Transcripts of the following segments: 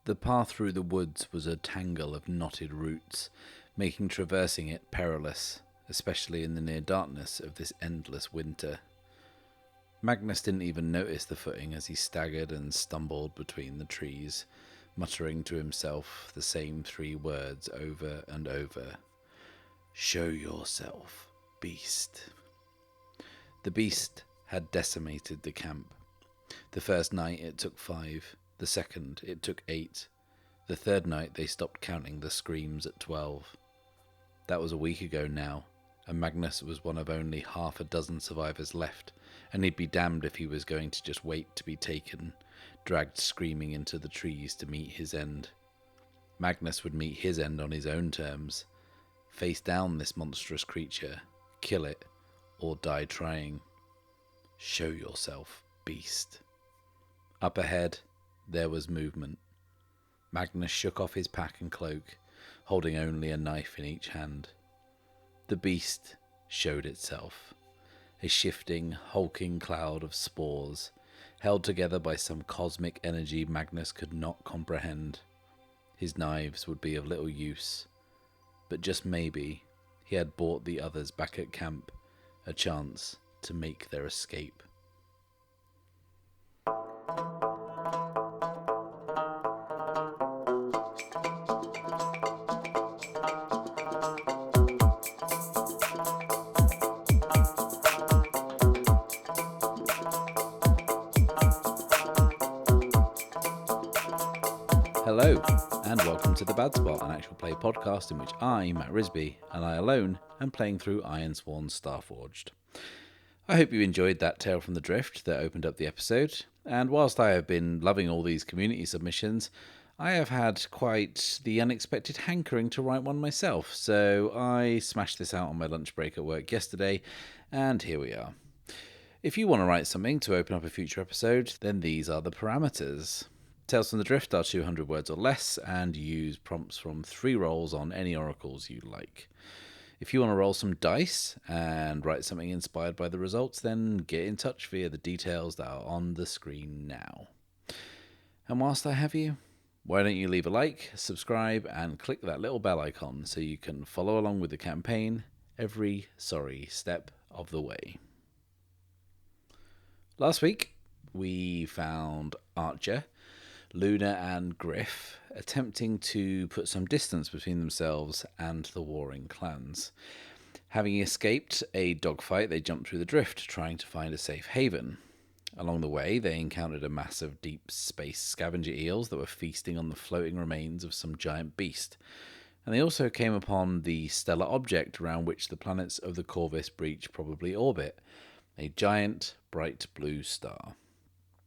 The path through the woods was a tangle of knotted roots, making traversing it perilous, especially in the near darkness of this endless winter. Magnus didn't even notice the footing as he staggered and stumbled between the trees, muttering to himself the same 3 words over and over. "Show yourself, beast." The beast had decimated the camp. The first night it took 5, the second it took 8, the third night they stopped counting the screams at 12. That was a week ago now, and Magnus was one of only half a dozen survivors left, and he'd be damned if he was going to just wait to be taken, dragged screaming into the trees to meet his end. Magnus would meet his end on his own terms, face down this monstrous creature, kill it, or die trying. Show yourself, beast. Up ahead, there was movement. Magnus shook off his pack and cloak, holding only a knife in each hand. The beast showed itself, a shifting, hulking cloud of spores, held together by some cosmic energy Magnus could not comprehend. His knives would be of little use, but just maybe he had bought the others back at camp a chance to make their escape. Hello, and welcome to The Bad Spot, an actual play podcast in which I, Matt Risby, and I alone am playing through Ironsworn Starforged. I hope you enjoyed that Tale from the Drift that opened up the episode, and whilst I have been loving all these community submissions, I have had quite the unexpected hankering to write one myself, so I smashed this out on my lunch break at work yesterday, and here we are. If you want to write something to open up a future episode, then these are the parameters. Tales from the Drift are 200 words or less, and use prompts from 3 rolls on any oracles you like. If you want to roll some dice and write something inspired by the results, then get in touch via the details that are on the screen now. And whilst I have you, why don't you leave a like, subscribe, and click that little bell icon so you can follow along with the campaign every sorry step of the way. Last week, we found Archer, Luna and Griff attempting to put some distance between themselves and the warring clans. Having escaped a dogfight, they jumped through the drift, trying to find a safe haven. Along the way, they encountered a mass of deep space scavenger eels that were feasting on the floating remains of some giant beast. And they also came upon the stellar object around which the planets of the Corvus Breach probably orbit, a giant, bright blue star.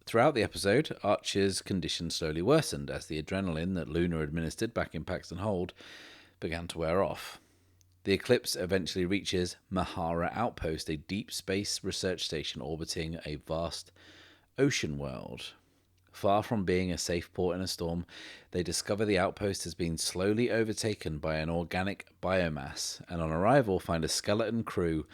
Throughout the episode, Archer's condition slowly worsened as the adrenaline that Luna administered back in Paxton Hold began to wear off. The Eclipse eventually reaches Mahara Outpost, a deep space research station orbiting a vast ocean world. Far from being a safe port in a storm, they discover the outpost has been slowly overtaken by an organic biomass, and on arrival find a skeleton crew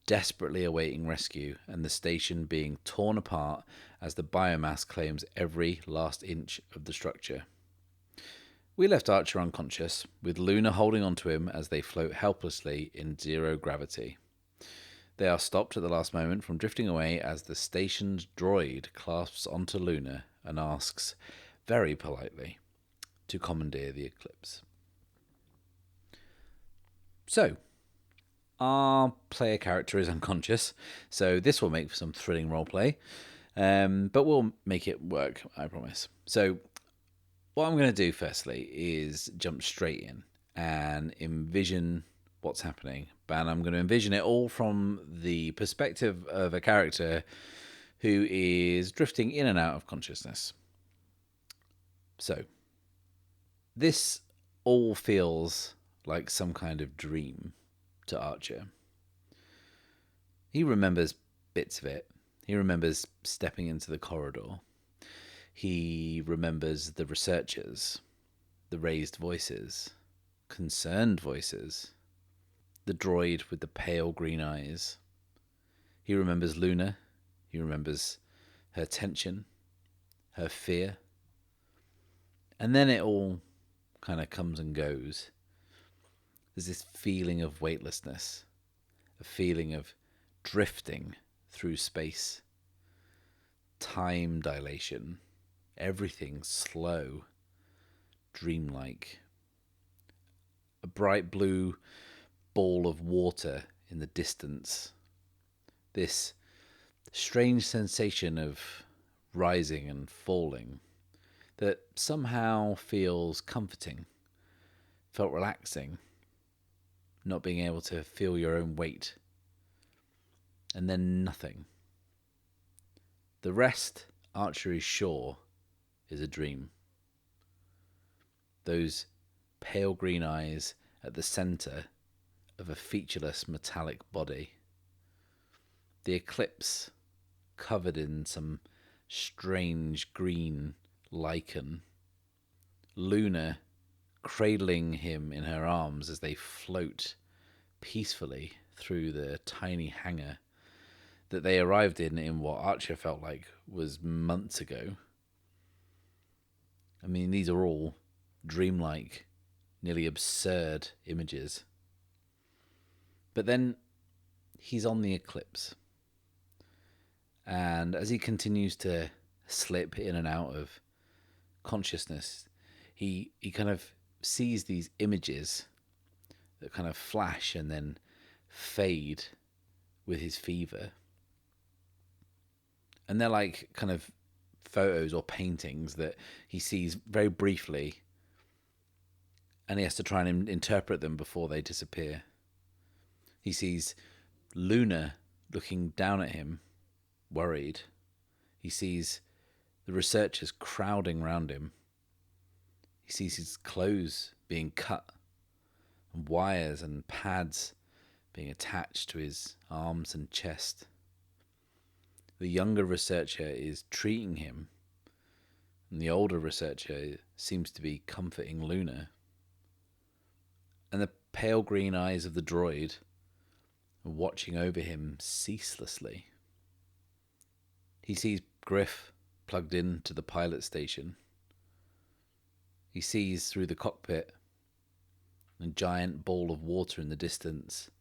desperately awaiting rescue, and the station being torn apart as the biomass claims every last inch of the structure. We left Archer unconscious, with Luna holding onto him as they float helplessly in zero gravity. They are stopped at the last moment from drifting away as the station's droid clasps onto Luna and asks, very politely, to commandeer the Eclipse. So, our player character is unconscious, so this will make for some thrilling roleplay, but we'll make it work, I promise. So what I'm going to do firstly is jump straight in and envision what's happening, and I'm going to envision it all from the perspective of a character who is drifting in and out of consciousness. So this all feels like some kind of dream to Archer. He remembers bits of it. He remembers stepping into the corridor. He remembers the researchers, the raised voices, concerned voices, the droid with the pale green eyes. He remembers Luna. He remembers her tension, her fear. And then it all kind of comes and goes. There's this feeling of weightlessness, a feeling of drifting through space, time dilation, everything slow, dreamlike. A bright blue ball of water in the distance. This strange sensation of rising and falling that somehow feels comforting, felt relaxing, not being able to feel your own weight. And then nothing. The rest, Archery's shore, is a dream. Those pale green eyes at the centre of a featureless metallic body. The eclipse covered in some strange green lichen. Luna cradling him in her arms as they float peacefully through the tiny hangar that they arrived in what Archer felt like was months ago. I mean, these are all dreamlike, nearly absurd images. But then he's on the eclipse. And as he continues to slip in and out of consciousness, he kind of sees these images that kind of flash and then fade with his fever. And they're like kind of photos or paintings that he sees very briefly, and he has to try and interpret them before they disappear. He sees Luna looking down at him, worried. He sees the researchers crowding round him. He sees his clothes being cut, and wires and pads being attached to his arms and chest. The younger researcher is treating him, and the older researcher seems to be comforting Luna. And the pale green eyes of the droid are watching over him ceaselessly. He sees Griff plugged in to the pilot station. He sees through the cockpit a giant ball of water in the distance,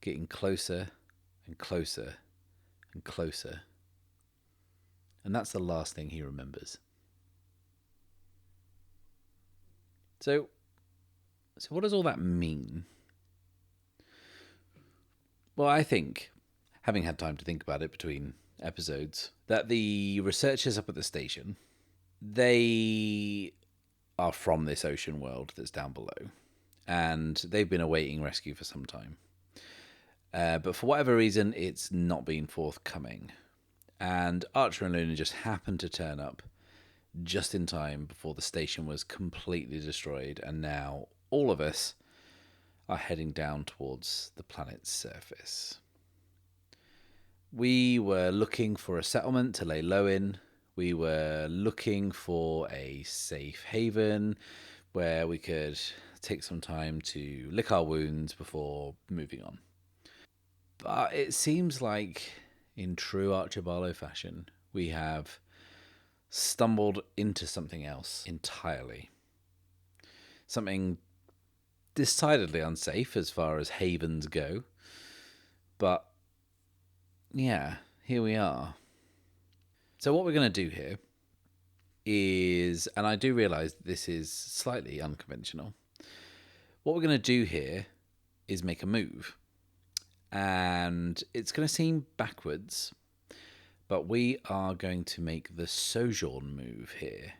getting closer and closer and closer. And that's the last thing he remembers. So what does all that mean? Well, I think, having had time to think about it between episodes, that the researchers up at the station, they are from this ocean world that's down below, and they've been awaiting rescue for some time. But for whatever reason, it's not been forthcoming. And Archer and Luna just happened to turn up just in time before the station was completely destroyed, and now all of us are heading down towards the planet's surface. We were looking for a settlement to lay low in. We were looking for a safe haven where we could take some time to lick our wounds before moving on. But it seems like, in true Archer Barlow fashion, we have stumbled into something else entirely. Something decidedly unsafe as far as havens go. But yeah, here we are. So what we're going to do here is, and I do realise this is slightly unconventional, what we're going to do here is make a move. And it's going to seem backwards, but we are going to make the sojourn move here.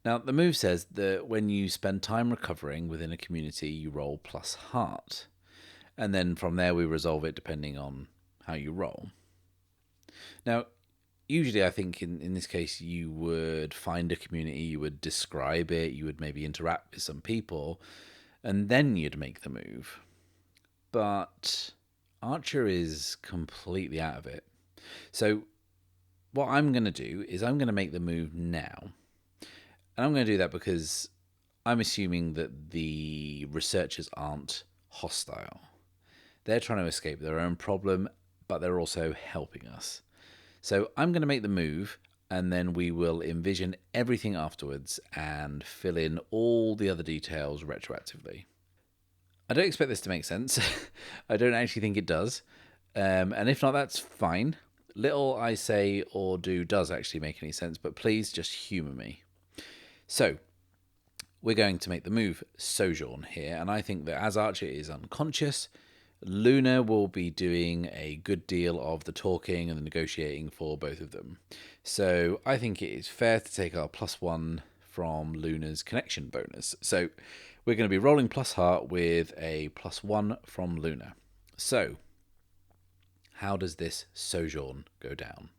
Now, the move says that when you spend time recovering within a community, you roll plus heart. And then from there, we resolve it depending on how you roll. Now, usually I think in this case, you would find a community, you would describe it, you would maybe interact with some people, and then you'd make the move. But Archer is completely out of it. So what I'm going to do is I'm going to make the move now. And I'm going to do that because I'm assuming that the researchers aren't hostile. They're trying to escape their own problem, but they're also helping us. So I'm going to make the move. and then we will envision everything afterwards and fill in all the other details retroactively. I don't expect this to make sense. I don't actually think it does. And if not, that's fine. Little I say or do does actually make any sense, but please just humour me. So, we're going to make the move Sojourn here, and I think that as Archer is unconscious, Luna will be doing a good deal of the talking and the negotiating for both of them. So I think it is fair to take our +1 from Luna's connection bonus. So we're going to be rolling plus heart with a +1 from Luna. So how does this Sojourn go down?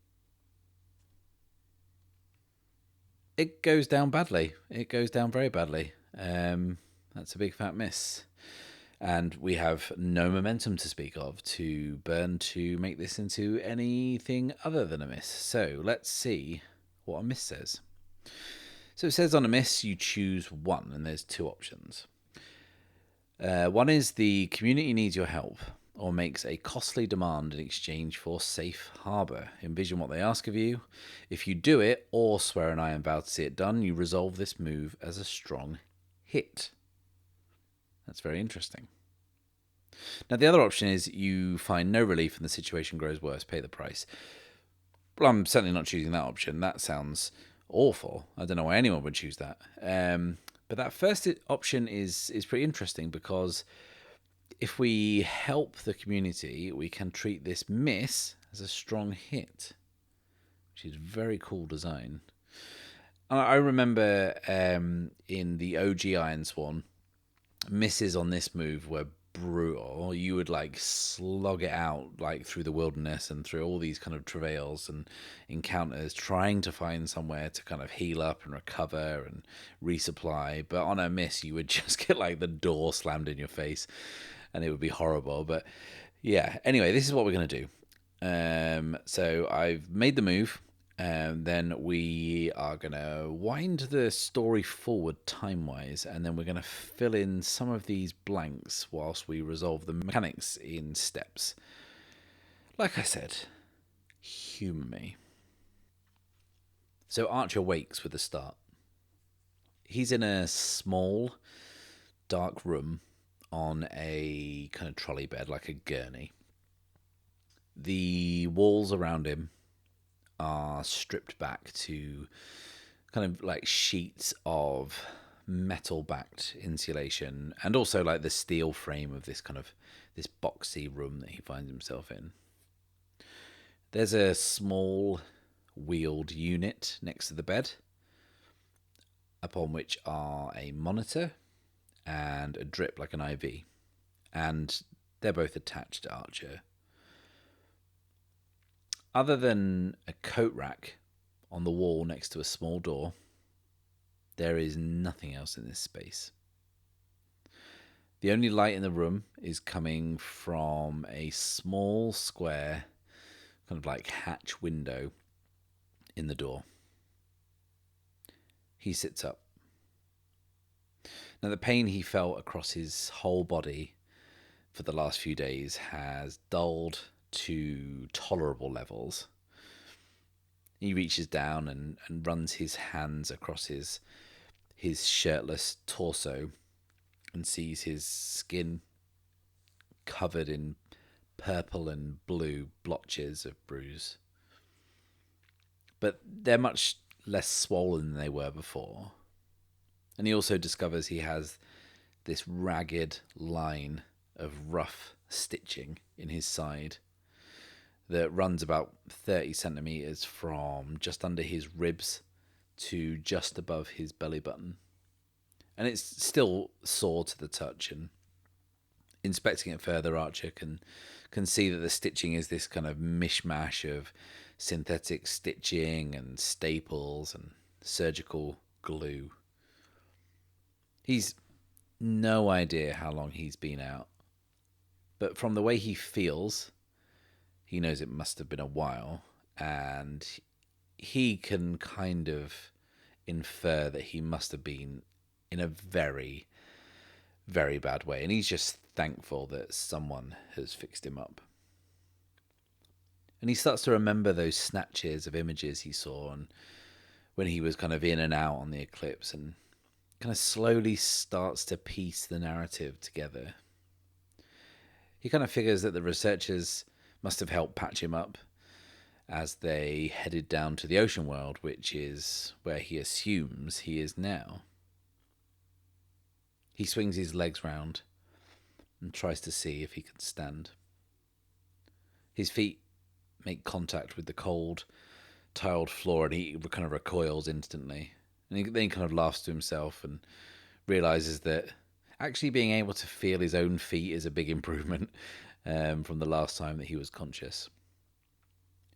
It goes down badly. It goes down very badly. That's a big fat miss. And we have no momentum to speak of to burn to make this into anything other than a miss. So let's see what a miss says. So it says on a miss you choose one, and there's two options. One is the community needs your help or makes a costly demand in exchange for safe harbour. Envision what they ask of you. If you do it or swear an iron vow to see it done, you resolve this move as a strong hit. That's very interesting. Now, the other option is you find no relief and the situation grows worse, pay the price. Well, I'm certainly not choosing that option. That sounds awful. I don't know why anyone would choose that. But that first option is pretty interesting because if we help the community, we can treat this miss as a strong hit, which is very cool design. I remember in the OG Ironsworn, misses on this move were brutal. You would like slog it out like through the wilderness and through all these kind of travails and encounters, trying to find somewhere to kind of heal up and recover and resupply. But on a miss, you would just get like the door slammed in your face, and it would be horrible. But yeah, anyway, this is what we're gonna do. So I've made the move. Then we are going to wind the story forward time-wise, and then we're going to fill in some of these blanks whilst we resolve the mechanics in steps. Like I said, humour me. So Archer wakes with a start. He's in a small, dark room on a kind of trolley bed, like a gurney. The walls around him are stripped back to kind of like sheets of metal-backed insulation, and also like the steel frame of this kind of this boxy room that he finds himself in. There's a small wheeled unit next to the bed, upon which are a monitor and a drip like an IV, and they're both attached to Archer. Other than a coat rack on the wall next to a small door, there is nothing else in this space. The only light in the room is coming from a small square, kind of like hatch window in the door. He sits up. Now, the pain he felt across his whole body for the last few days has dulled to tolerable levels. He reaches down and runs his hands across his shirtless torso and sees his skin covered in purple and blue blotches of bruise. But they're much less swollen than they were before. And he also discovers he has this ragged line of rough stitching in his side that runs about 30 centimeters from just under his ribs to just above his belly button. And it's still sore to the touch, and inspecting it further, Archer can see that the stitching is this kind of mishmash of synthetic stitching and staples and surgical glue. He's no idea how long he's been out, but from the way he feels, he knows it must have been a while, and he can kind of infer that he must have been in a very, very bad way, and he's just thankful that someone has fixed him up. And he starts to remember those snatches of images he saw and when he was kind of in and out on the eclipse, and kind of slowly starts to piece the narrative together. He kind of figures that the researchers must have helped patch him up as they headed down to the ocean world, which is where he assumes he is now. He swings his legs round and tries to see if he can stand. His feet make contact with the cold, tiled floor, and he kind of recoils instantly. And then he kind of laughs to himself and realizes that actually being able to feel his own feet is a big improvement from the last time that he was conscious.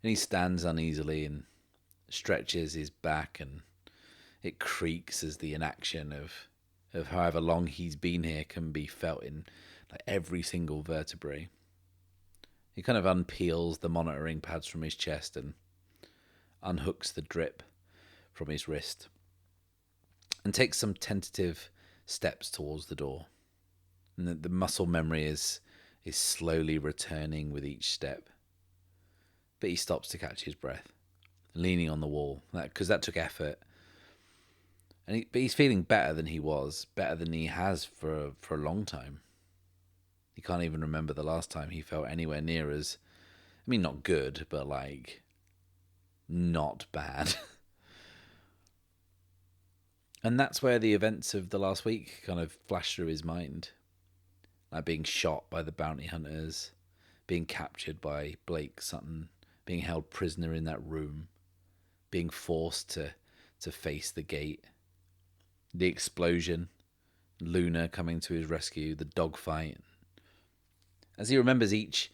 And he stands uneasily and stretches his back, and it creaks as the inaction of however long he's been here can be felt in like every single vertebrae. He kind of unpeels the monitoring pads from his chest and unhooks the drip from his wrist and takes some tentative steps towards the door. And the muscle memory is slowly returning with each step. But he stops to catch his breath, leaning on the wall, because that took effort. But he's feeling better than he was, better than he has for a long time. He can't even remember the last time he felt anywhere near as, I mean, not good, but like, not bad. And that's where the events of the last week kind of flash through his mind. Like being shot by the bounty hunters, being captured by Blake Sutton, being held prisoner in that room, being forced to face the gate, the explosion, Luna coming to his rescue, the dogfight. As he remembers each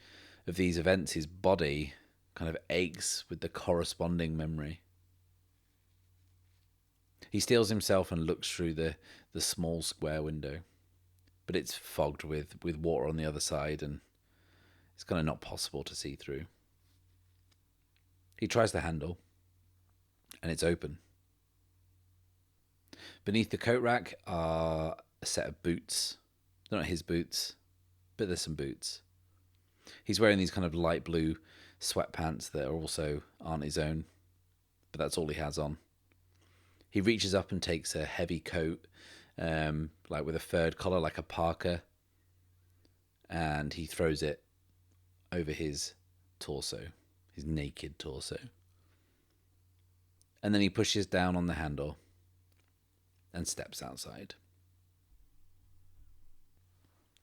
of these events, his body kind of aches with the corresponding memory. He steels himself and looks through the small square window, but it's fogged with water on the other side, and it's kind of not possible to see through. He tries the handle, and it's open. Beneath the coat rack are a set of boots. They're not his boots, but there's some boots. He's wearing these kind of light blue sweatpants that aren't his own, but that's all he has on. He reaches up and takes a heavy coat, like with a furred collar, like a parka, and he throws it over his torso, his naked torso. And then he pushes down on the handle and steps outside.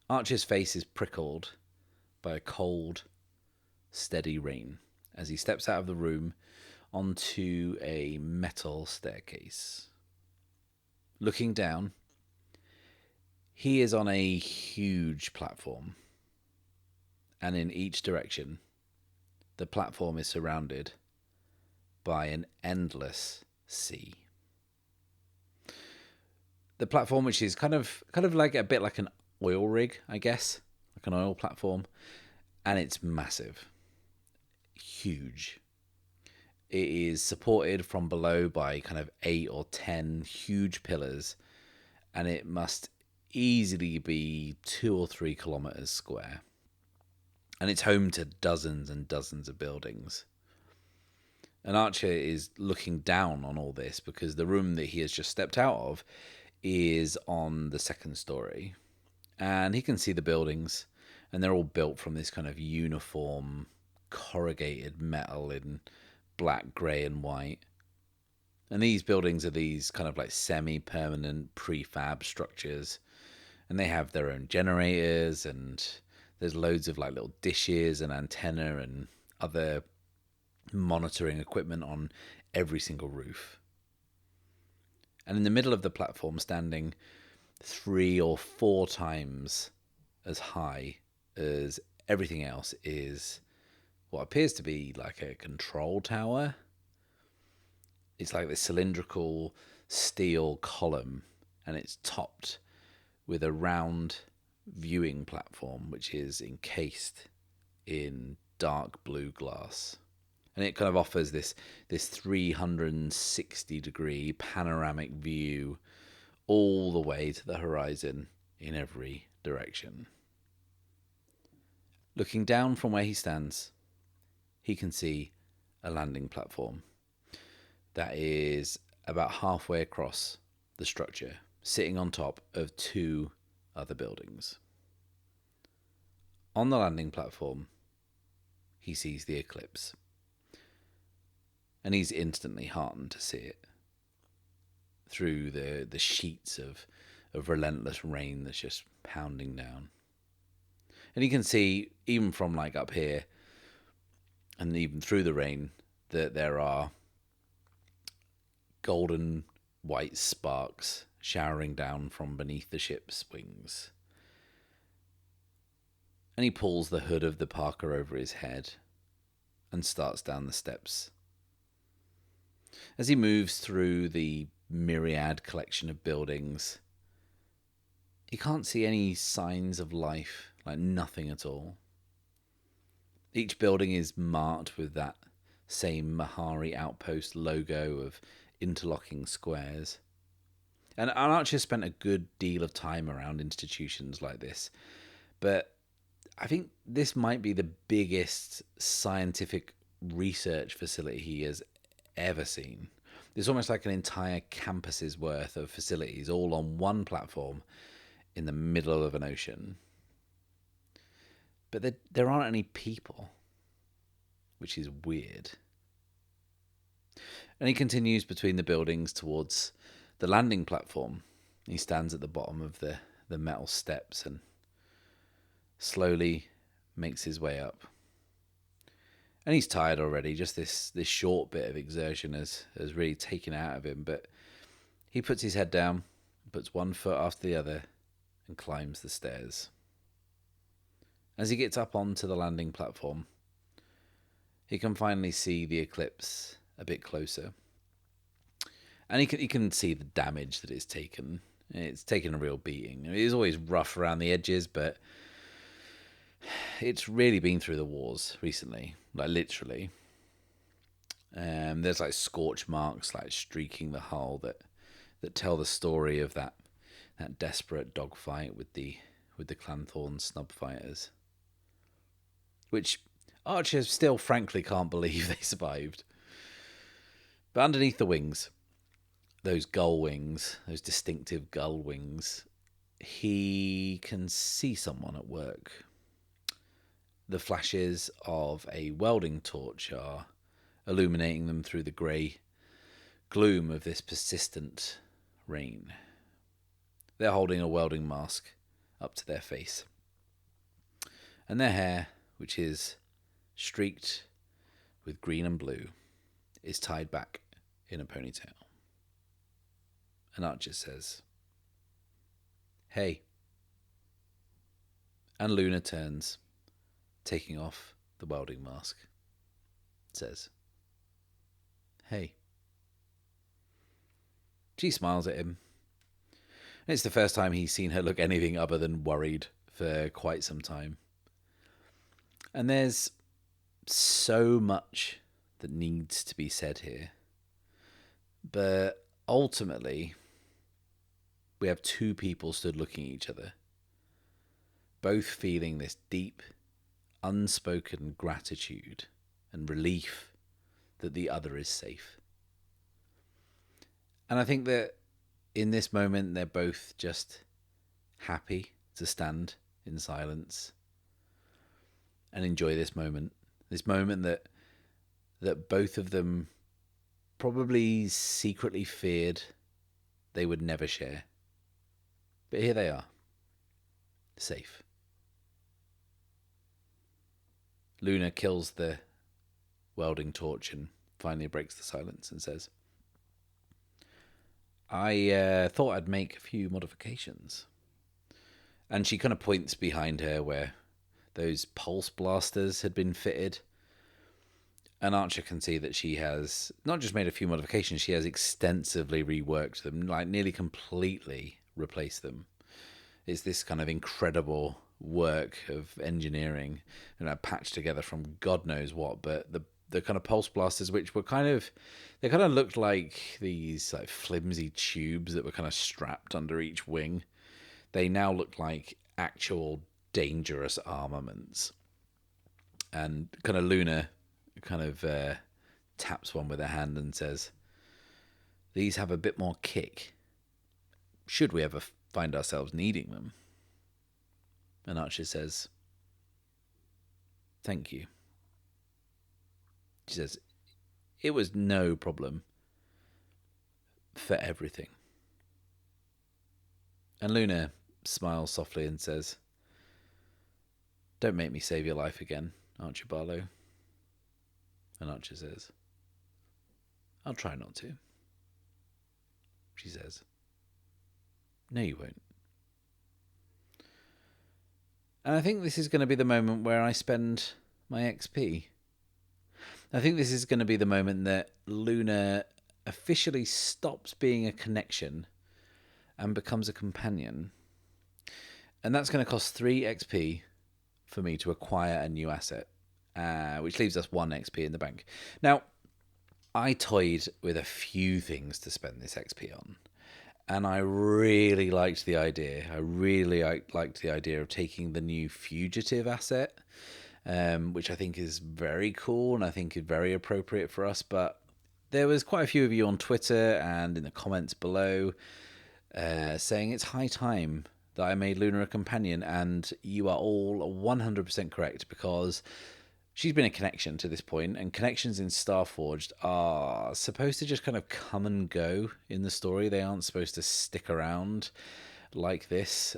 Archer's face is prickled by a cold, steady rain as he steps out of the room onto a metal staircase. Looking down, he is on a huge platform, and in each direction, the platform is surrounded by an endless sea. The platform, which is kind of like a bit like an oil rig, I guess, like an oil platform, and it's massive, huge. It is supported from below by kind of 8 or 10 huge pillars, and it must easily be 2 or 3 kilometers square. And it's home to dozens and dozens of buildings. And Archer is looking down on all this because the room that he has just stepped out of is on the second story. And he can see the buildings, and they're all built from this kind of uniform corrugated metal in black, grey and white. And these buildings are these kind of like semi-permanent prefab structures, and they have their own generators, and there's loads of like little dishes and antenna and other monitoring equipment on every single roof. And in the middle of the platform, standing 3 or 4 times as high as everything else, is what appears to be like a control tower. It's like this cylindrical steel column, and it's topped with a round viewing platform which is encased in dark blue glass. And it kind of offers this 360 degree panoramic view all the way to the horizon in every direction. Looking down from where he stands, he can see a landing platform that is about halfway across the structure, sitting on top of 2 other buildings. On the landing platform, he sees the eclipse, and he's instantly heartened to see it through the sheets of relentless rain that's just pounding down. And you can see, even from like up here, and even through the rain, that there are golden white sparks showering down from beneath the ship's wings. And he pulls the hood of the Parker over his head and starts down the steps. As he moves through the myriad collection of buildings, he can't see any signs of life, like nothing at all. Each building is marked with that same Mahari Outpost logo of interlocking squares. And Archer spent a good deal of time around institutions like this, but I think this might be the biggest scientific research facility he has ever seen. There's almost like an entire campus's worth of facilities all on one platform in the middle of an ocean. But there aren't any people, which is weird. And he continues between the buildings towards the landing platform. He stands at the bottom of the metal steps and slowly makes his way up. And he's tired already. Just this short bit of exertion has really taken out of him. But he puts his head down, puts one foot after the other, and climbs the stairs. As he gets up onto the landing platform, he can finally see the eclipse a bit closer. And he can see the damage that it's taken. It's taken a real beating. It is always rough around the edges, but it's really been through the wars recently, like literally. There's like scorch marks like streaking the hull that tell the story of that desperate dogfight with the Clanthorne snub fighters, which Archer still frankly can't believe they survived. But underneath the wings, those gull wings, those distinctive gull wings, he can see someone at work. The flashes of a welding torch are illuminating them through the grey gloom of this persistent rain. They're holding a welding mask up to their face. And their hair, which is streaked with green and blue, is tied back in a ponytail. And Archer says, "Hey." And Luna turns, taking off the welding mask, says, "Hey." She smiles at him. And it's the first time he's seen her look anything other than worried for quite some time. And there's so much that needs to be said here. But ultimately, we have 2 people stood looking at each other, both feeling this deep, unspoken gratitude and relief that the other is safe. And I think that in this moment, they're both just happy to stand in silence and enjoy this moment that both of them probably secretly feared they would never share. But here they are, safe. Luna kills the welding torch and finally breaks the silence and says, "I thought I'd make a few modifications." And she kind of points behind her where those pulse blasters had been fitted. And Archer can see that she has not just made a few modifications, she has extensively reworked them, like nearly completely replaced them. It's this kind of incredible work of engineering, patched together from God knows what. But the kind of pulse blasters, which were they kind of looked like these like flimsy tubes that were kind of strapped under each wing. They now look like actual dangerous armaments. And kind of Luna kind of taps one with her hand and says, "These have a bit more kick, should we ever find ourselves needing them." And Archer says, "Thank you." She says, "It was no problem for everything." And Luna smiles softly and says, "Don't make me save your life again, Archer Barlow." And Archer says, "I'll try not to." She says, "No, you won't." And I think this is going to be the moment where I spend my XP. I think this is going to be the moment that Luna officially stops being a connection and becomes a companion. And that's going to cost 3 XP for me to acquire a new asset, which leaves us 1 XP in the bank. Now, I toyed with a few things to spend this XP on, and I really liked the idea. I really liked the idea of taking the new fugitive asset, which I think is very cool and I think is very appropriate for us. But there was quite a few of you on Twitter and in the comments below saying it's high time that I made Luna a companion, and you are all 100% correct, because she's been a connection to this point, and connections in Starforged are supposed to just kind of come and go in the story. They aren't supposed to stick around like this,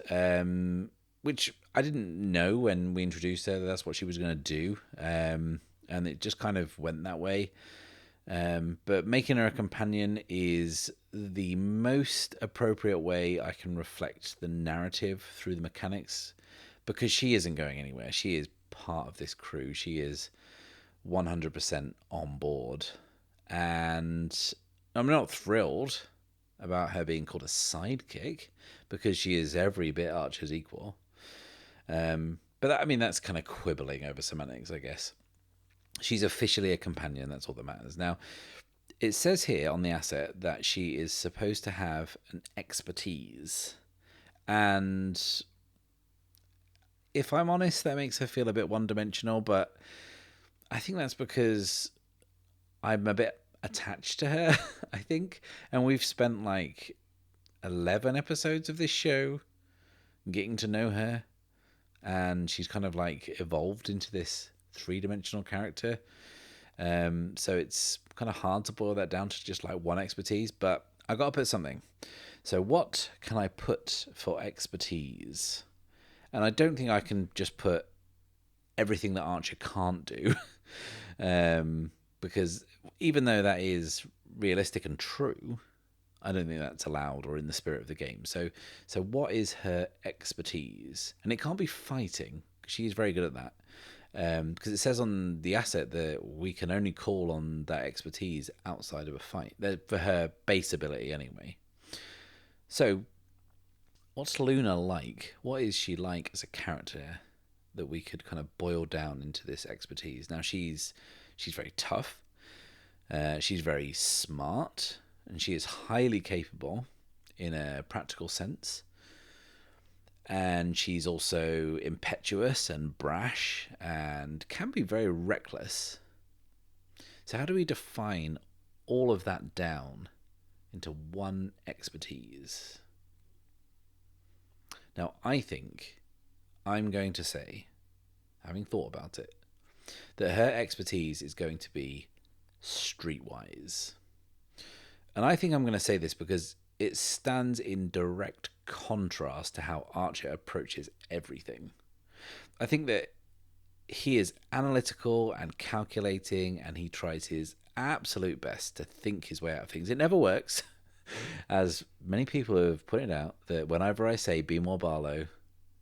which I didn't know when we introduced her that that's what she was going to do, and it just kind of went that way. But making her a companion is the most appropriate way I can reflect the narrative through the mechanics, because she isn't going anywhere. She is part of this crew. She is 100% on board, and I'm not thrilled about her being called a sidekick, because she is every bit Archer's equal. But that's kind of quibbling over semantics, I guess. She's officially a companion. That's all that matters. Now, it says here on the asset that she is supposed to have an expertise, and if I'm honest, that makes her feel a bit one-dimensional, but I think that's because I'm a bit attached to her, I think. And we've spent like 11 episodes of this show getting to know her, and she's kind of like evolved into this 3-dimensional character. So it's kind of hard to boil that down to just like 1 expertise, but I got to put something. So what can I put for expertise? And I don't think I can just put everything that Archer can't do, because even though that is realistic and true, I don't think that's allowed or in the spirit of the game. So what is her expertise? And it can't be fighting, because she is very good at that. Because it says on the asset that we can only call on that expertise outside of a fight, for her base ability anyway. So what's Luna like? What is she like as a character that we could kind of boil down into this expertise? Now, she's very tough. She's very smart, and she is highly capable in a practical sense. And she's also impetuous and brash and can be very reckless. So how do we define all of that down into 1 expertise? Now, I think I'm going to say, having thought about it, that her expertise is going to be streetwise. And I think I'm going to say this because it stands in direct contrast to how Archer approaches everything. I think that he is analytical and calculating, and he tries his absolute best to think his way out of things. It never works, as many people have pointed out, that whenever I say be more Barlow,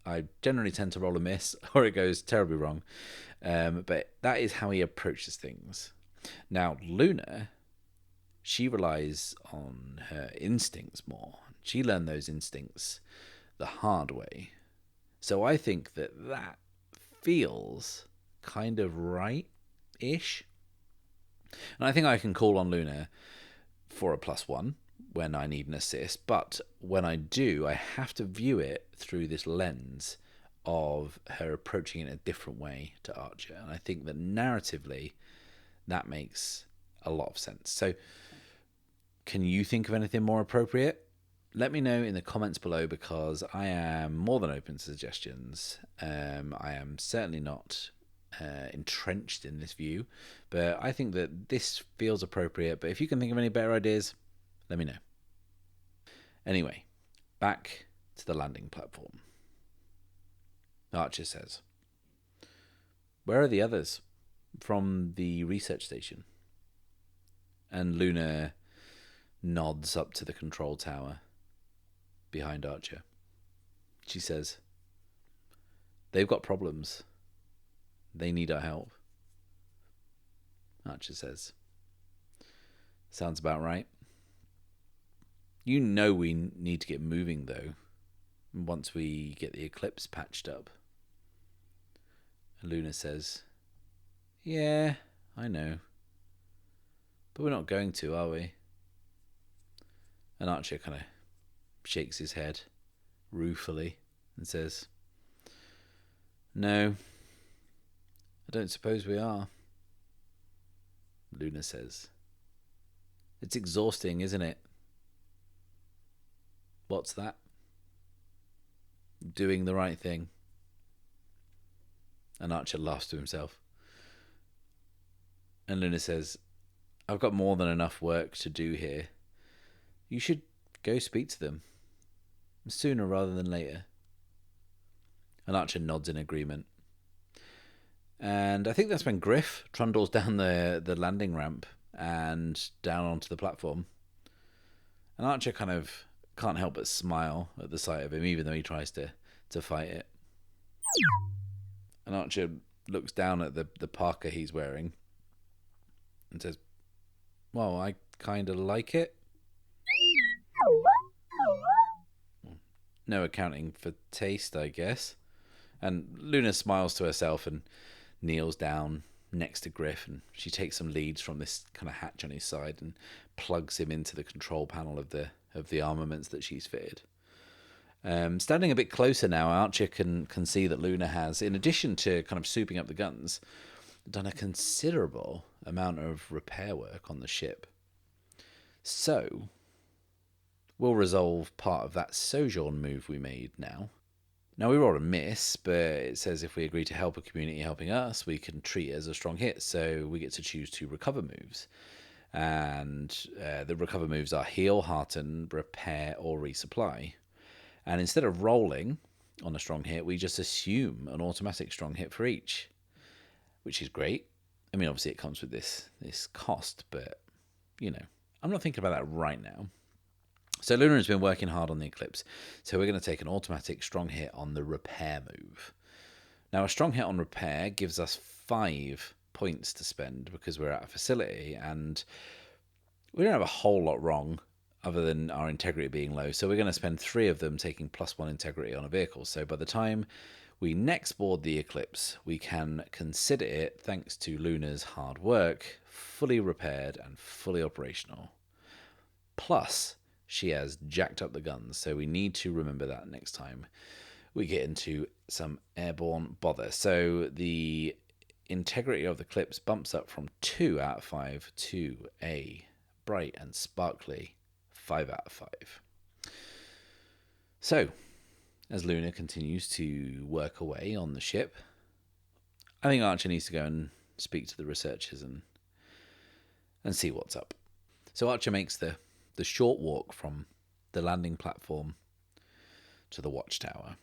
I generally tend to roll a miss, or it goes terribly wrong. But that is how he approaches things. Now, Luna, she relies on her instincts more. She learned those instincts the hard way. So I think that feels kind of right-ish. And I think I can call on Luna for a +1 when I need an assist. But when I do, I have to view it through this lens of her approaching it in a different way to Archer. And I think that narratively, That makes a lot of sense. So can you think of anything more appropriate? Let me know in the comments below, because I am more than open to suggestions. I am certainly not entrenched in this view, but I think that this feels appropriate. But if you can think of any better ideas, let me know. Anyway, back to the landing platform. Archer says, "Where are the others from the research station?" And Luna nods up to the control tower behind Archer. She says, "They've got problems. They need our help." Archer says, "Sounds about right. You know we need to get moving, though, once we get the eclipse patched up." And Luna says, "Yeah, I know. But we're not going to, are we?" And Archer kind of shakes his head ruefully and says, "No, I don't suppose we are." Luna says, "It's exhausting, isn't it?" "What's that?" "Doing the right thing." And Archer laughs to himself. And Luna says, "I've got more than enough work to do here. You should go speak to them, sooner rather than later." And Archer nods in agreement. And I think that's when Griff trundles down the landing ramp and down onto the platform. And Archer kind of can't help but smile at the sight of him, even though he tries to fight it. And Archer looks down at the parka he's wearing and says, "Well, I kind of like it." No accounting for taste, I guess. And Luna smiles to herself and kneels down next to Griff, and she takes some leads from this kind of hatch on his side and plugs him into the control panel of the armaments that she's fitted. Standing a bit closer now, Archer can see that Luna has, in addition to kind of souping up the guns, done a considerable amount of repair work on the ship. So we'll resolve part of that sojourn move we made now. Now, we rolled a miss, but it says if we agree to help a community helping us, we can treat it as a strong hit, so we get to choose 2 recover moves. And the recover moves are heal, hearten, repair, or resupply. And instead of rolling on a strong hit, we just assume an automatic strong hit for each, which is great. I mean, obviously it comes with this cost, but, you know, I'm not thinking about that right now. So Luna has been working hard on the Eclipse, so we're going to take an automatic strong hit on the repair move. Now, a strong hit on repair gives us 5 points to spend because we're at a facility, and we don't have a whole lot wrong other than our integrity being low, so we're going to spend 3 of them taking +1 integrity on a vehicle. So by the time we next board the Eclipse, we can consider it, thanks to Luna's hard work, fully repaired and fully operational. Plus, she has jacked up the guns, so we need to remember that next time we get into some airborne bother. So the integrity of the Eclipse bumps up from 2 out of 5 to a bright and sparkly 5 out of 5. So, as Luna continues to work away on the ship, I think Archer needs to go and speak to the researchers and see what's up. So Archer makes the short walk from the landing platform to the watchtower.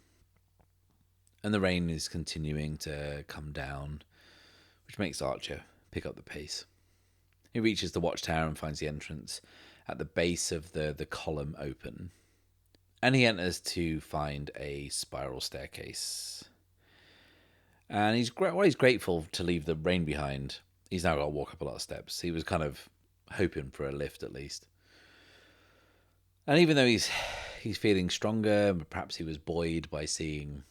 And the rain is continuing to come down, which makes Archer pick up the pace. He reaches the watchtower and finds the entrance at the base of the column open. And he enters to find a spiral staircase. And he's grateful to leave the rain behind. He's now got to walk up a lot of steps. He was kind of hoping for a lift at least. And even though he's feeling stronger, perhaps he was buoyed by seeing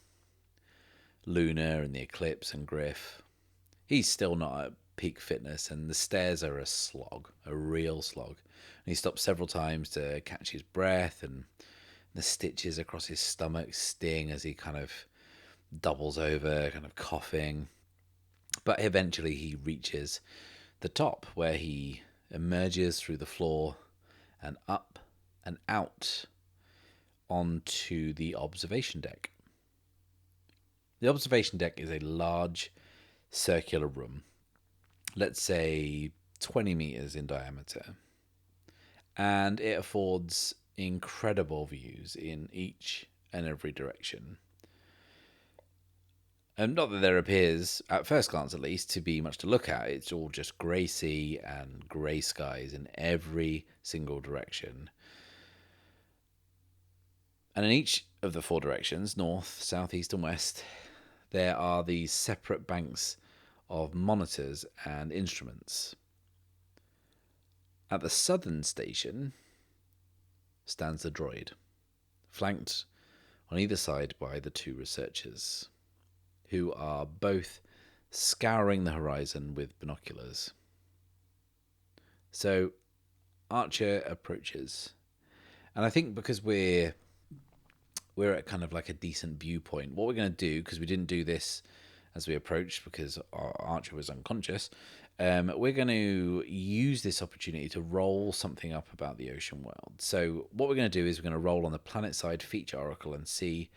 Luna and the Eclipse and Griff, he's still not at peak fitness, and the stairs are a slog, a real slog. And he stops several times to catch his breath, and the stitches across his stomach sting as he kind of doubles over, kind of coughing. But eventually he reaches the top, where he emerges through the floor and up and out onto the observation deck. The observation deck is a large circular room, let's say 20 meters in diameter, and it affords incredible views in each and every direction. And not that there appears, at first glance at least, to be much to look at. It's all just grey sea and grey skies in every single direction. And in each of the 4 directions, north, south, east and west, there are these separate banks of monitors and instruments. At the southern station stands the droid, flanked on either side by the 2 researchers, who are both scouring the horizon with binoculars. So Archer approaches, and I think because we're at kind of like a decent viewpoint, what we're going to do, because we didn't do this as we approached because our Archer was unconscious, we're going to use this opportunity to roll something up about the ocean world. So what we're going to do is we're going to roll on the planet side feature oracle and see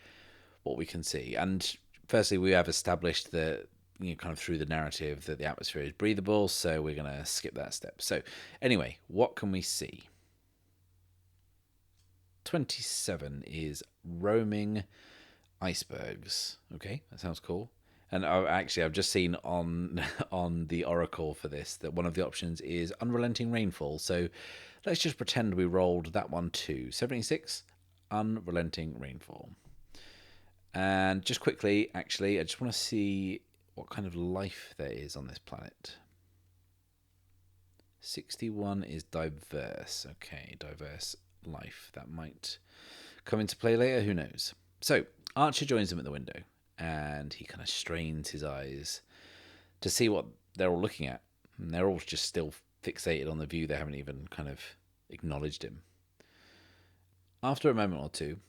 what we can see. And firstly, we have established that, kind of through the narrative, that the atmosphere is breathable, so we're going to skip that step. So anyway, what can we see? 27 is roaming icebergs. Okay, that sounds cool. And I've just seen on the oracle for this that one of the options is unrelenting rainfall. So let's just pretend we rolled that one too. 76, unrelenting rainfall. And just quickly, actually, I just want to see what kind of life there is on this planet. 61 is diverse. Okay, diverse life. That might come into play later, who knows. So Archer joins them at the window, and he kind of strains his eyes to see what they're all looking at. And they're all just still fixated on the view. They haven't even kind of acknowledged him. After a moment or two,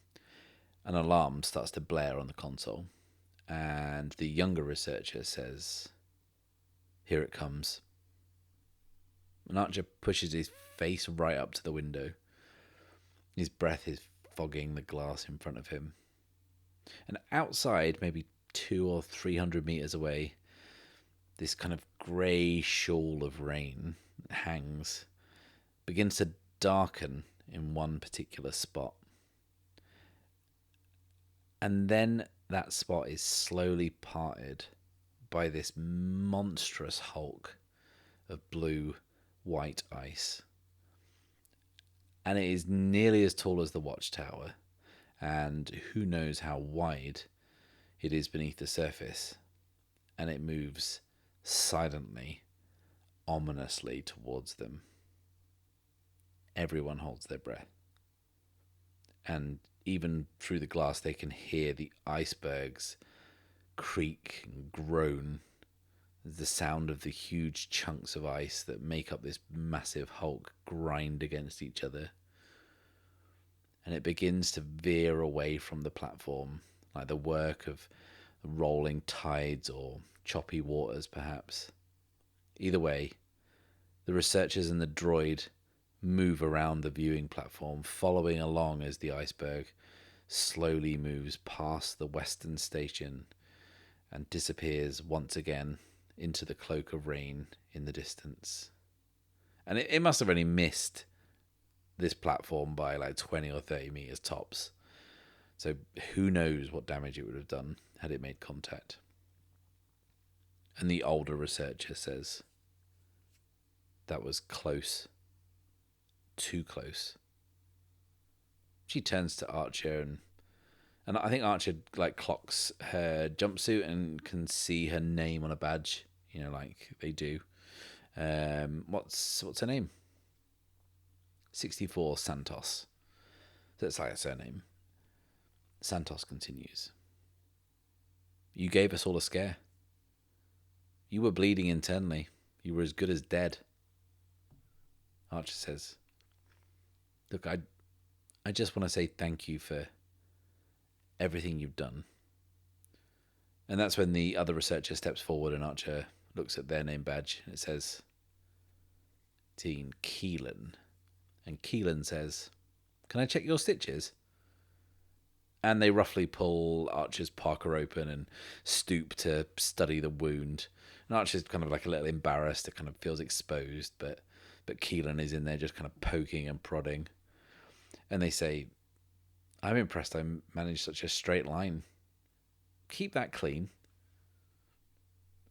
an alarm starts to blare on the console, and the younger researcher says, "Here it comes." And Archer pushes his face right up to the window. His breath is fogging the glass in front of him. And outside, maybe 200 or 300 meters away, this kind of grey shawl of rain hangs, begins to darken in one particular spot. And then that spot is slowly parted by this monstrous hulk of blue-white ice. And it is nearly as tall as the watchtower, and who knows how wide it is beneath the surface. And it moves silently, ominously towards them. Everyone holds their breath. And even through the glass, they can hear the icebergs creak and groan. The sound of the huge chunks of ice that make up this massive hulk grind against each other. And it begins to veer away from the platform, like the work of rolling tides or choppy waters, perhaps. Either way, the researchers and the droid move around the viewing platform, following along as the iceberg slowly moves past the western station and disappears once again into the cloak of rain in the distance. And it must have only missed this platform by like 20 or 30 meters tops. So who knows what damage it would have done had it made contact. And the older researcher says, "That was close. Too close." She turns to Archer and I think Archer like clocks her jumpsuit and can see her name on a badge, like they do. What's her name? 64 Santos. That's like a surname. Santos continues. "You gave us all a scare. You were bleeding internally. You were as good as dead." Archer says, "Look, I just want to say thank you for everything you've done." And that's when the other researcher steps forward and Archer looks at their name badge and it says, Keelan. And Keelan says, "Can I check your stitches?" And they roughly pull Archer's parka open and stoop to study the wound. And Archer's kind of like a little embarrassed. It kind of feels exposed, but Keelan is in there just kind of poking and prodding. And they say, "I'm impressed I managed such a straight line. Keep that clean."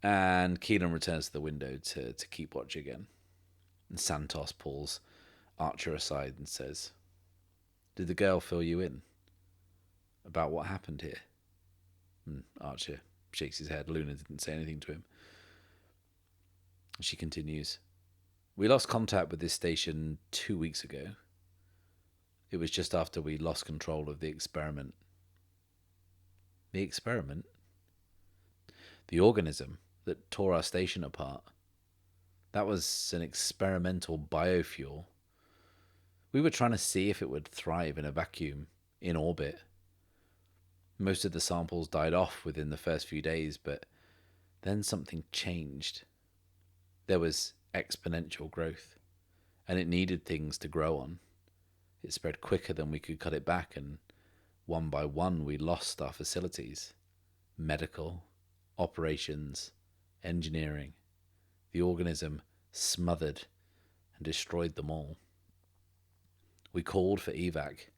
And Keelan returns to the window to keep watch again. And Santos pulls Archer aside and says, "Did the girl fill you in about what happened here?" And Archer shakes his head. Luna didn't say anything to him. She continues, "We lost contact with this station 2 weeks ago. It was just after we lost control of the experiment." The experiment? The organism that tore our station apart. That was an experimental biofuel. We were trying to see if it would thrive in a vacuum, in orbit. Most of the samples died off within the first few days, but then something changed. There was exponential growth, and it needed things to grow on. It spread quicker than we could cut it back, and one by one we lost our facilities. Medical, operations, engineering. The organism smothered and destroyed them all. We called for evac.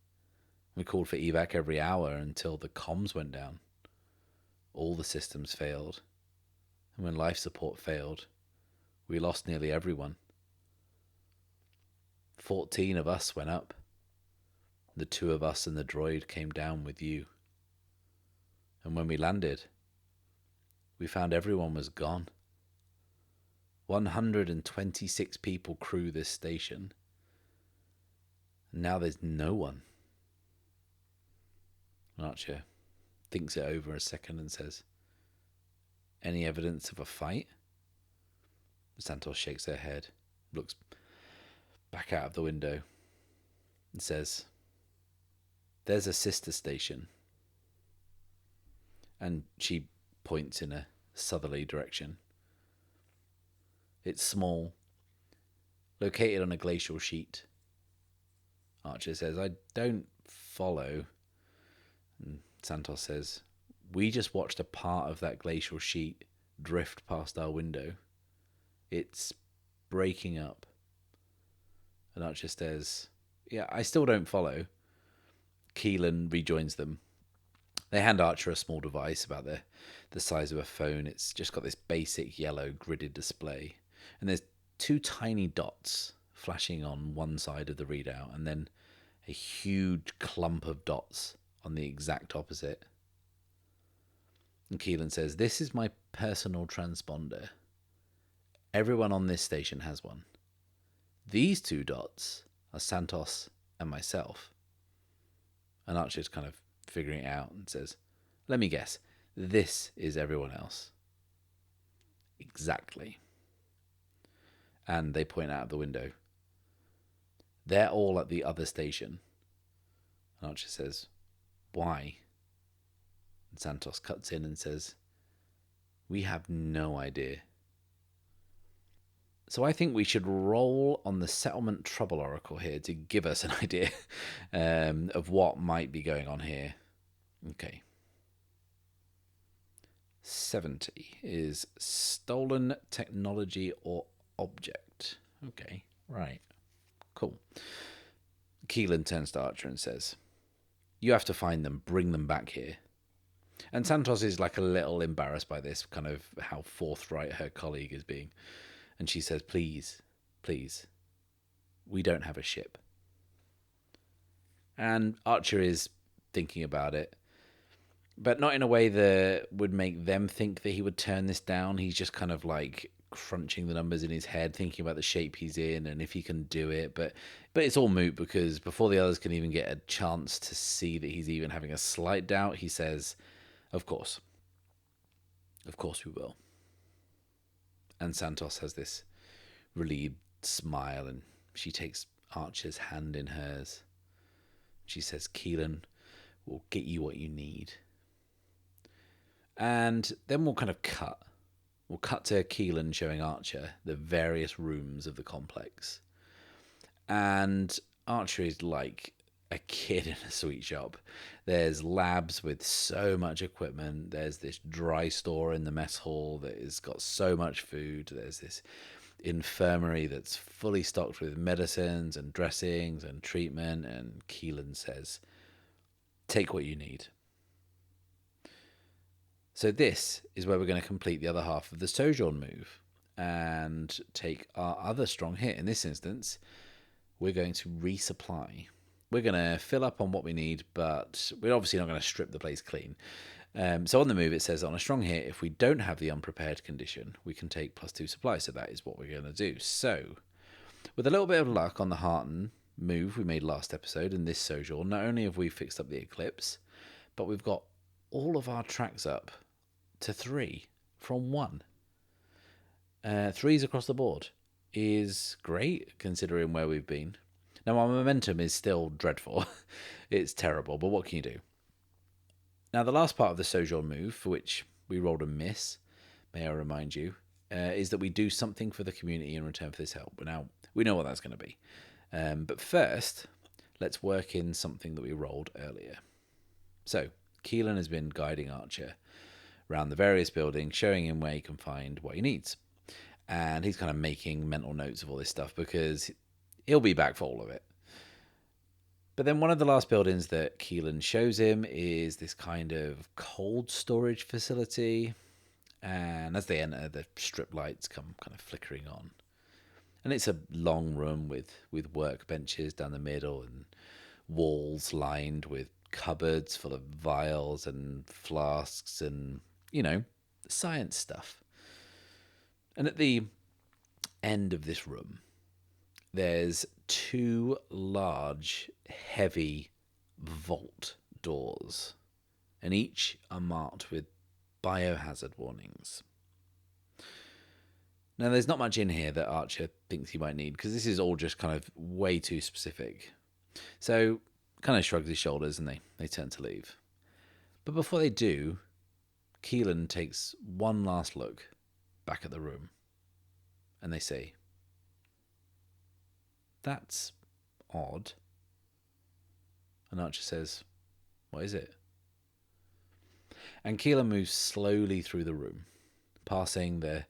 We called for evac every hour until the comms went down. All the systems failed. And when life support failed, we lost nearly everyone. 14 of us went up. The 2 of us and the droid came down with you. And when we landed, we found everyone was gone. 126 people crew this station. And now there's no one. Archer thinks it over a second and says, "Any evidence of a fight?" Santos shakes her head, looks back out of the window, and says, "There's a sister station." And she points in a southerly direction. It's small, located on a glacial sheet. Archer says, "I don't follow." And Santos says, "We just watched a part of that glacial sheet drift past our window. It's breaking up." And Archer says, "Yeah, I still don't follow." Keelan rejoins them. They hand Archer a small device about the size of a phone. It's just got this basic yellow gridded display. And there's 2 tiny dots flashing on one side of the readout, and then a huge clump of dots on the exact opposite. And Keelan says, "This is my personal transponder. Everyone on this station has one. These 2 dots are Santos and myself." And Archer's kind of figuring it out and says, "Let me guess, this is everyone else." "Exactly." And they point out the window. "They're all at the other station." And Archer says, "Why?" And Santos cuts in and says, "We have no idea." So I think we should roll on the Settlement Trouble Oracle here to give us an idea of what might be going on here. Okay. 70 is stolen technology or object. Okay, right. Cool. Keelan turns to Archer and says, "You have to find them, bring them back here." And Santos is like a little embarrassed by this, kind of how forthright her colleague is being. And she says, please, we don't have a ship." And Archer is thinking about it, but not in a way that would make them think that he would turn this down. He's just kind of like crunching the numbers in his head, thinking about the shape he's in and if he can do it. But it's all moot, because before the others can even get a chance to see that he's even having a slight doubt, he says, Of course we will." And Santos has this relieved smile, and she takes Archer's hand in hers. She says, "Keelan will get you what you need." And then we'll kind of cut we'll cut to Keelan showing Archer the various rooms of the complex. And Archer is like a kid in a sweet shop. There's labs with so much equipment. There's this dry store in the mess hall that has got so much food. There's this infirmary that's fully stocked with medicines and dressings and treatment. And Keelan says, take what you need. So this is where we're going to complete the other half of the Sojourn move and take our other strong hit. In this instance, we're going to resupply. We're going to fill up on what we need, but we're obviously not going to strip the place clean. So on the move, it says on a strong hit, if we don't have the unprepared condition, we can take +2 supply. So that is what we're going to do. So with a little bit of luck on the Hearten move we made last episode and this Sojourn, not only have we fixed up the Eclipse, but we've got all of our tracks up to 3 from 1. 3s across the board is great considering where we've been. Now our momentum is still dreadful. It's terrible, but what can you do? Now the last part of the Sojourn move, for which we rolled a miss, may I remind you, is that we do something for the community in return for this help. Now we know what that's going to be. But first, let's work in something that we rolled earlier. So Keelan has been guiding Archer around the various buildings, showing him where he can find what he needs. And he's kind of making mental notes of all this stuff because he'll be back for all of it. But then one of the last buildings that Keelan shows him is this kind of cold storage facility. And as they enter, the strip lights come kind of flickering on. And it's a long room with workbenches down the middle and walls lined with cupboards full of vials and flasks and, science stuff. And at the end of this room, there's 2 large, heavy vault doors, and each are marked with biohazard warnings. Now, there's not much in here that Archer thinks he might need, because this is all just kind of way too specific. So, kind of shrugs his shoulders and they turn to leave. But before they do, Keelan takes one last look back at the room, and they say, "That's odd." And Archer says, "What is it?" And Keelan moves slowly through the room, passing the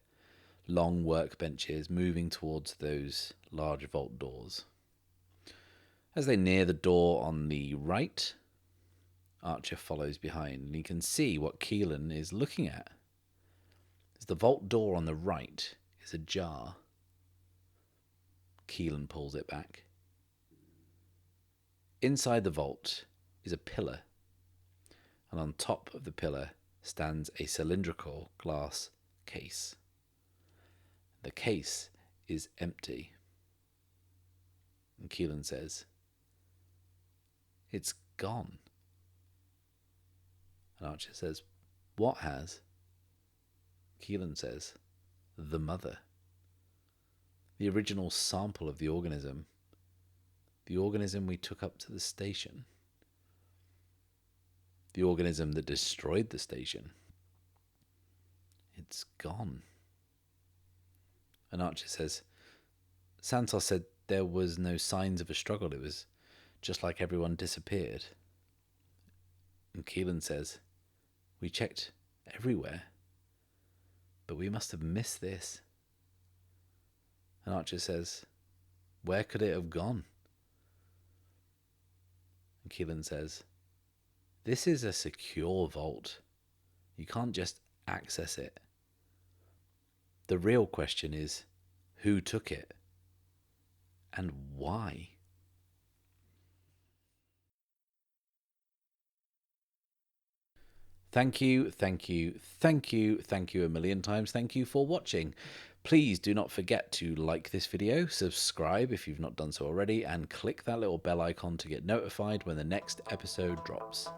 long workbenches, moving towards those large vault doors. As they near the door on the right, Archer follows behind, and he can see what Keelan is looking at. As the vault door on the right is ajar. Keelan pulls it back. Inside the vault is a pillar, and on top of the pillar stands a cylindrical glass case. The case is empty. And Keelan says, "It's gone." And Archer says, "What has?" Keelan says, "The mother. The original sample of the organism. The organism we took up to the station. The organism that destroyed the station. It's gone." And Archer says, "Santos said there was no signs of a struggle. It was just like everyone disappeared." And Keelan says, "We checked everywhere, but we must have missed this." And Archer says, "Where could it have gone?" And Keelan says, "This is a secure vault. You can't just access it. The real question is, who took it? And why?" Thank you a million times. Thank you for watching. Please do not forget to like this video, subscribe if you've not done so already, and click that little bell icon to get notified when the next episode drops.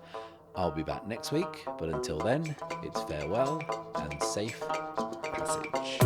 I'll be back next week, but until then, it's farewell and safe passage.